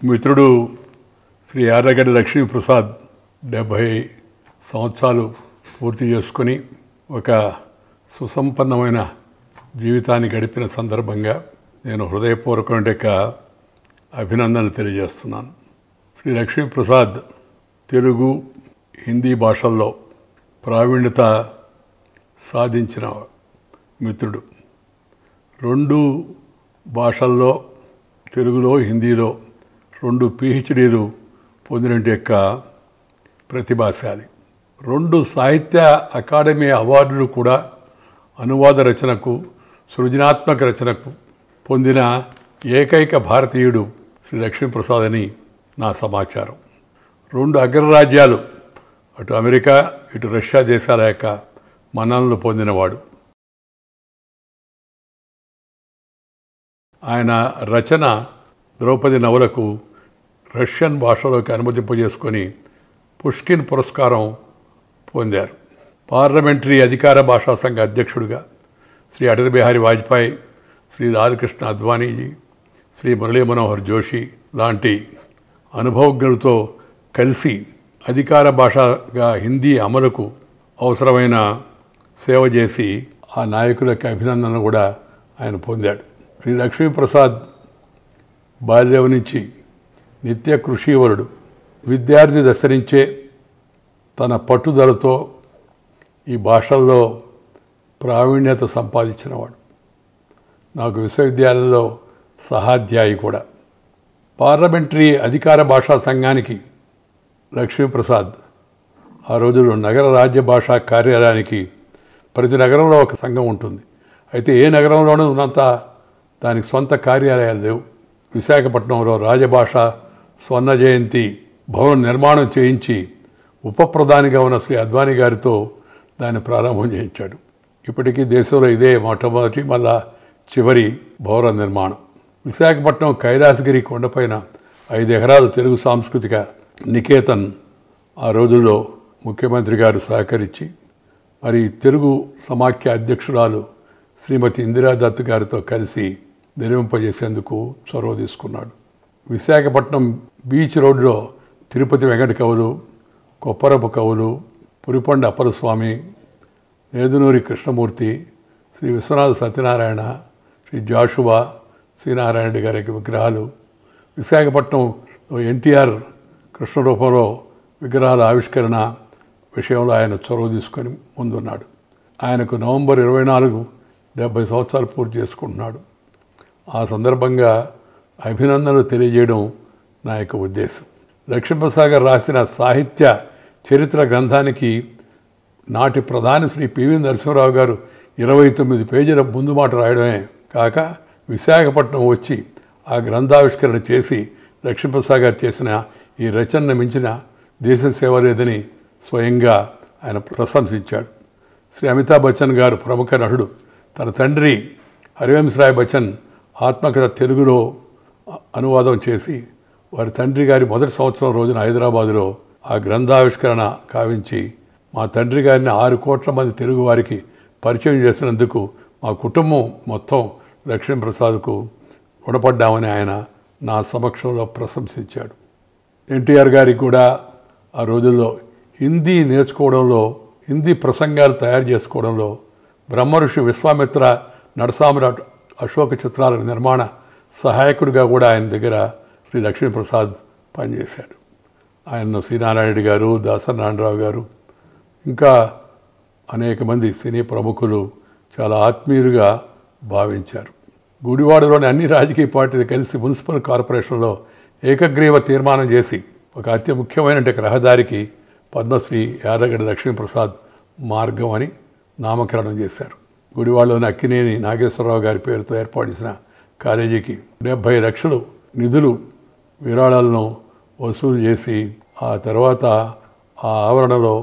మిత్రుడు శ్రీ యార్లగడ్డ లక్ష్మీప్రసాద్ 70 సంవత్సరాలు పూర్తి చేసుకొని ఒక సుసంపన్నమైన జీవితాన్ని గడిపిన సందర్భంగా నేను హృదయపూర్వకమైన అభినందనలు తెలియజేస్తున్నాను. శ్రీ లక్ష్మీప్రసాద్ తెలుగు, హిందీ భాషల్లో ప్రావీణ్యత సాధించిన మిత్రుడు. 2 భాషల్లో, తెలుగులో, హిందీలో 2 PhDలు పొందిన ప్రతిభాశాలి. 2 సాహిత్య అకాడమీ అవార్డులు కూడా అనువాద రచనకు, సృజనాత్మక రచనకు పొందిన ఏకైక భారతీయుడు శ్రీ లక్ష్మీప్రసాద్ అని నా సమాచారం. 2 అగ్రరాజ్యాలు, అటు అమెరికా ఇటు రష్యా దేశాల యొక్క మన్ననలు పొందినవాడు. ఆయన రచన ద్రౌపది నవలకు రష్యన్ భాషలోకి అనుమతింపజేసుకొని పుష్కిన్ పురస్కారం పొందారు. పార్లమెంటరీ అధికార భాషా సంఘ అధ్యక్షుడిగా శ్రీ అటల్ బిహారీ వాజ్పేయి, శ్రీ లాల్కృష్ణ అద్వానీజీ, శ్రీ మురళీ మనోహర్ జోషి లాంటి అనుభవజ్ఞులతో కలిసి అధికార భాషగా హిందీ అమలుకు అవసరమైన సేవ చేసి ఆ నాయకులకి అభినందన కూడా ఆయన పొందాడు. శ్రీ లక్ష్మీప్రసాద్ బాల్యం నుంచి నిత్య కృషివరుడు. విద్యార్థి దశ నుంచే తన పట్టుదలతో ఈ భాషల్లో ప్రావీణ్యత సంపాదించినవాడు. నాకు విశ్వవిద్యాలయంలో సహాధ్యాయి కూడా. పార్లమెంటరీ అధికార భాషా సంఘానికి లక్ష్మీప్రసాద్ ఆ రోజుల్లో నగర రాజ్య భాషా కార్యాలయానికి ప్రతి నగరంలో ఒక సంఘం ఉంటుంది. అయితే ఏ నగరంలోనూ ఉన్నంత దానికి సొంత కార్యాలయాలు లేవు. విశాఖపట్నంలో రాజభాష స్వర్ణ జయంతి భవన నిర్మాణం చేయించి ఉప ప్రధానిగా ఉన్న శ్రీ అద్వానీ గారితో దాన్ని ప్రారంభం చేయించాడు. ఇప్పటికీ దేశంలో ఇదే మొట్టమొదటి మళ్ళా చివరి భవన నిర్మాణం. విశాఖపట్నం కైలాసగిరి కొండపైన 5 ఎకరాల తెలుగు సాంస్కృతిక నికేతన్ ఆ రోజుల్లో ముఖ్యమంత్రి గారు సహకరించి మరి తెలుగు సమాఖ్య అధ్యక్షురాలు శ్రీమతి ఇందిరాదత్ గారితో కలిసి నిర్మింపజేసేందుకు చొరవ తీసుకున్నాడు. విశాఖపట్నం బీచ్ రోడ్లో తిరుపతి వెంకట కవులు, కొప్పరపు కవులు, పురిపండ అప్పలస్వామి, నేదునూరి కృష్ణమూర్తి, శ్రీ విశ్వనాథ సత్యనారాయణ, శ్రీ జాషువా శ్రీనారాయణ రెడ్డి గారి విగ్రహాలు, విశాఖపట్నంలో ఎన్టీఆర్ కృష్ణ రూపంలో విగ్రహాల ఆవిష్కరణ విషయంలో ఆయన చొరవ తీసుకొని ముందున్నాడు. ఆయనకు నవంబర్ 24 70 సంవత్సరాలు పూర్తి చేసుకుంటున్నాడు. ఆ సందర్భంగా అభినందనలు తెలియజేయడం నా యొక్క ఉద్దేశం. లక్ష్మీప్రసాద్ గారు రాసిన సాహిత్య చరిత్ర గ్రంథానికి నాటి ప్రధాని శ్రీ పివి నరసింహరావు గారు 29 పేజీల ముందు మాట రాయడమే కాక విశాఖపట్నం వచ్చి ఆ గ్రంథావిష్కరణ చేసి లక్ష్మీప్రసాద్ గారు చేసిన ఈ రచనను మించిన దేశ సేవ లేదని స్వయంగా ఆయన ప్రశంసించాడు. శ్రీ అమితాబ్ బచ్చన్ గారు ప్రముఖ నటుడు తన తండ్రి హరివంశరాయ్ బచ్చన్ ఆత్మకథ తెలుగులో అనువాదం చేసి వారి తండ్రి గారి మొదటి సంవత్సరం రోజున హైదరాబాదులో ఆ గ్రంథావిష్కరణ కావించి మా తండ్రి గారిని 6 కోట్ల మంది తెలుగు వారికి పరిచయం చేసినందుకు మా కుటుంబం మొత్తం లక్ష్మీప్రసాద్కు రుణపడ్డామని ఆయన నా సమక్షంలో ప్రశంసించాడు. ఎన్టీఆర్ గారికి కూడా ఆ రోజుల్లో హిందీ నేర్చుకోవడంలో, హిందీ ప్రసంగాలు తయారు చేసుకోవడంలో బ్రహ్మఋషి విశ్వామిత్ర నరసామ్రాట్ అశోక చిత్రాల నిర్మాణ సహాయకుడిగా కూడా ఆయన దగ్గర శ్రీ లక్ష్మీప్రసాద్ పనిచేశాడు. ఆయన శ్రీనారాయణ రెడ్డి గారు, దాసనారాయణరావు గారు, ఇంకా అనేక మంది సినీ ప్రముఖులు చాలా ఆత్మీయులుగా భావించారు. గుడివాడలోని అన్ని రాజకీయ పార్టీలు కలిసి మున్సిపల్ కార్పొరేషన్లో ఏకగ్రీవ తీర్మానం చేసి ఒక అతి ముఖ్యమైన రహదారికి పద్మశ్రీ యార్లగడ్డ లక్ష్మీప్రసాద్ మార్గం అని నామకరణం చేశారు. గుడివాడలోని అక్కినేని నాగేశ్వరరావు గారి పేరుతో ఏర్పాటు చేసిన కాలేజీకి 70 లక్షలు నిధులు విరాళాలను వసూలు చేసి ఆ తర్వాత ఆ ఆవరణలో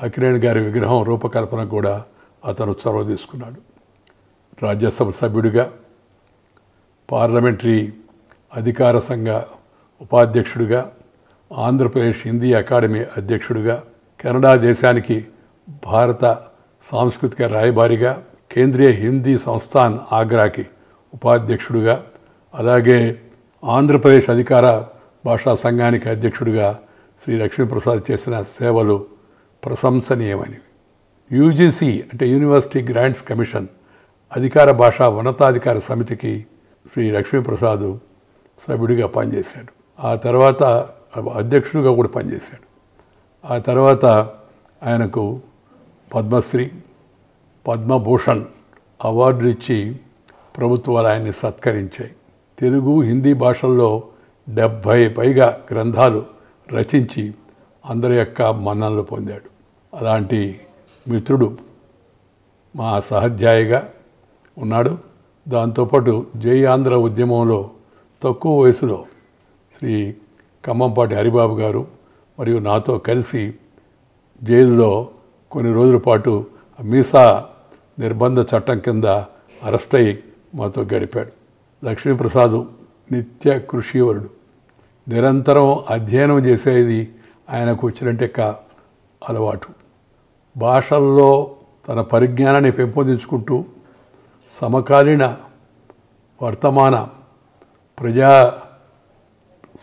అక్కినేని గారి విగ్రహం రూపకల్పన కూడా అతను చొరవ తీసుకున్నాడు. రాజ్యసభ సభ్యుడిగా, పార్లమెంటరీ అధికార సంఘ ఉపాధ్యక్షుడిగా, ఆంధ్రప్రదేశ్ హిందీ అకాడమీ అధ్యక్షుడిగా, కెనడా దేశానికి భారత సాంస్కృతిక రాయబారిగా, కేంద్రీయ హిందీ సంస్థాన్ ఆగ్రాకి ఉపాధ్యక్షుడిగా, అలాగే ఆంధ్రప్రదేశ్ అధికార భాషా సంఘానికి అధ్యక్షుడిగా శ్రీ లక్ష్మీప్రసాద్ చేసిన సేవలు ప్రశంసనీయమైనవి. యూజీసీ అంటే యూనివర్సిటీ గ్రాంట్స్ కమిషన్ అధికార భాషా ఉన్నతాధికార సమితికి శ్రీ లక్ష్మీప్రసాద్ సభ్యుడిగా పనిచేశాడు. ఆ తర్వాత అధ్యక్షుడిగా కూడా పనిచేశాడు. ఆ తర్వాత ఆయనకు పద్మశ్రీ, పద్మభూషణ్ అవార్డులు ఇచ్చి ప్రభుత్వాలు ఆయన్ని సత్కరించాయి. తెలుగు, హిందీ భాషల్లో 70 పైగా గ్రంథాలు రచించి అందరి యొక్క మన్ననలు పొందాడు. అలాంటి మిత్రుడు మా సహాధ్యాయిగా ఉన్నాడు. దాంతోపాటు జై ఆంధ్ర ఉద్యమంలో తక్కువ వయసులో శ్రీ ఖమ్మంపాటి హరిబాబు గారు మరియు నాతో కలిసి జైలులో కొన్ని రోజుల పాటు మీసా నిర్బంధ చట్టం కింద అరెస్ట్ అయ్యి మాతో గడిపాడు. లక్ష్మీప్రసాద్ నిత్య కృషివరుడు. నిరంతరం అధ్యయనం చేసేది ఆయనకు వచ్చినట్టే అలవాటు. భాషల్లో తన పరిజ్ఞానాన్ని పెంపొందించుకుంటూ సమకాలీన వర్తమాన ప్రజా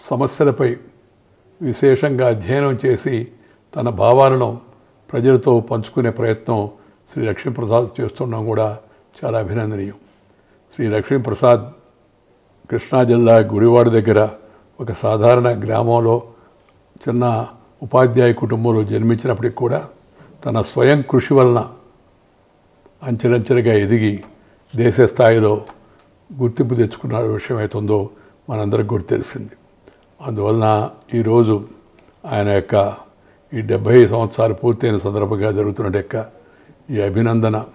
సమస్యలపై విశేషంగా అధ్యయనం చేసి తన భావాలను ప్రజలతో పంచుకునే ప్రయత్నం శ్రీ లక్ష్మీప్రసాద్ చేస్తున్నాం కూడా చాలా అభినందనీయం. శ్రీ లక్ష్మీప్రసాద్ కృష్ణా జిల్లా గుడివాడ దగ్గర ఒక సాధారణ గ్రామంలో చిన్న ఉపాధ్యాయ కుటుంబంలో జన్మించినప్పటికి కూడా తన స్వయం కృషి వలన అంచెలంచెలుగా ఎదిగి దేశ స్థాయిలో గుర్తింపు తెచ్చుకున్న విషయం అవుతుందో మనందరికి కూడా తెలిసింది. అందువలన ఈరోజు ఆయన యొక్క ఈ 70 సంవత్సరాలు పూర్తయిన సందర్భంగా జరుగుతున్న ఈ అభినందన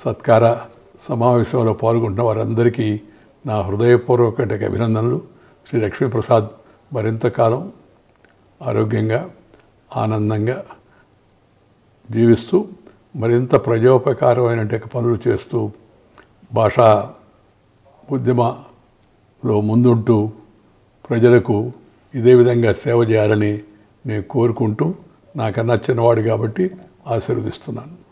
సత్కార సమావేశంలో పాల్గొంటున్న వారందరికీ నా హృదయపూర్వక అభినందనలు. శ్రీ లక్ష్మీప్రసాద్ మరింత కాలం ఆరోగ్యంగా ఆనందంగా జీవిస్తూ మరింత ప్రజోపకారమైన పనులు చేస్తూ భాషా ఉద్యమలో ముందుంటూ ప్రజలకు ఇదే విధంగా సేవ చేయాలని నేను కోరుకుంటూ నాకన్నా చిన్నవాడు కాబట్టి ఆశీర్వదిస్తున్నాను.